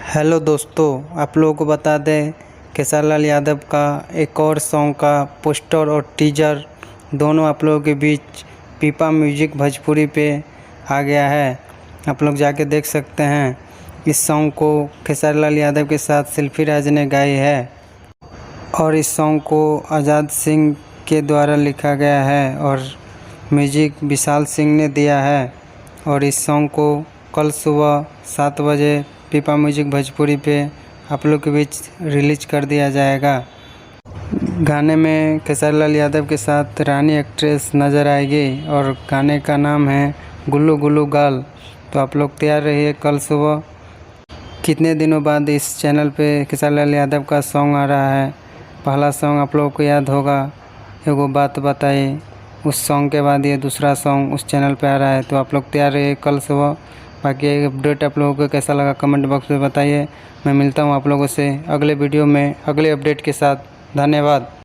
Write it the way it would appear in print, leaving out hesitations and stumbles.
Hello दोस्तों, आप लोगों को बता दें खेसारी लाल यादव का एक और सॉन्ग का पोस्टर और टीजर दोनों आप लोगों के बीच पीपा म्यूजिक भोजपुरी पे आ गया है। आप लोग जाके देख सकते हैं। इस सॉन्ग को खेसारी लाल यादव के साथ शिल्पी राज ने गाई है और इस सॉन्ग को आज़ाद सिंह के द्वारा लिखा गया है और म्यूजिक विशाल सिंह ने दिया है। और इस सॉन्ग को कल सुबह 7 बजे पीपा म्यूजिक भोजपुरी पे आप लोग के बीच रिलीज कर दिया जाएगा। गाने में खेसारी लाल यादव के साथ रानी एक्ट्रेस नज़र आएगी और गाने का नाम है गुल्लू गुल्लू गाल। तो आप लोग तैयार रहिए। कल सुबह कितने दिनों बाद इस चैनल पे खेसारी लाल यादव का सॉन्ग आ रहा है। पहला सॉन्ग आप लोगों को याद होगा, एगो बात बताई। उस सॉन्ग के बाद ये दूसरा सॉन्ग उस चैनल पे आ रहा है। तो आप लोग तैयार रहिए कल सुबह। बाकी अपडेट आप लोगों को कैसा लगा कमेंट बॉक्स में बताइए। मैं मिलता हूँ आप लोगों से अगले वीडियो में अगले अपडेट के साथ। धन्यवाद।